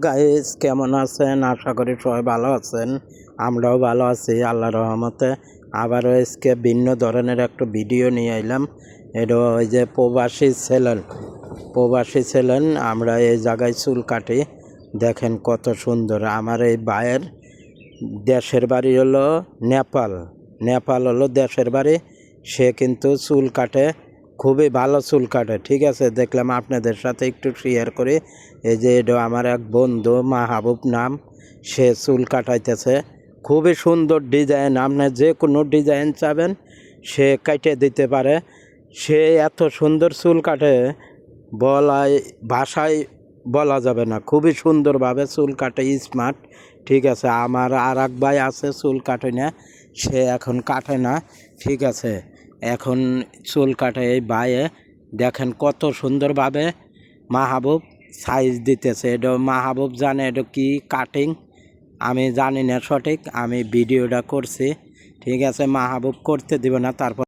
Guys, কেমন আছেন? আশা করি সবাই ভালো আছেন। আমরাও ভালো আছি আল্লাহর রহমতে। আবারও আজকে ভিন্ন ধরনের একটা ভিডিও নিয়ে এলাম। এটা ওই যে প্রবাসী ছিলেন আমরা এই জায়গায় চুল কাটি। দেখেন কত সুন্দর। আমার এই ভাইয়ের দেশের বাড়ি হলো নেপাল হলো দেশের বাড়ি। সে কিন্তু চুল কাটে, খুবই ভালো চুল কাটে। ঠিক আছে, দেখলাম আপনাদের সাথে একটু শেয়ার করি। এই যে এটা আমার এক বন্ধু মাহবুব নাম, সে চুল কাটাইতেছে। খুবই সুন্দর ডিজাইন, আপনি যে কোনো ডিজাইন চাবেন সে কাটে দিতে পারে। সে এত সুন্দর চুল কাটে ভাষায় বলা যাবে না। খুবই সুন্দরভাবে চুল কাটে, স্মার্ট। ঠিক আছে, আমার আর এক ভাই আছে চুল কাটে না, সে এখন কাটে না। ঠিক আছে, এখন চুল কাটে এই ভাইয়ে। দেখেন কত সুন্দরভাবে মাহবুব সাইজ দিতেছে। এটা মাহবুব জানে এটা কি কাটিং, আমি জানি না সঠিক, আমি ভিডিওটা করছি। ঠিক আছে, মাহবুব করতে দিব না, তারপর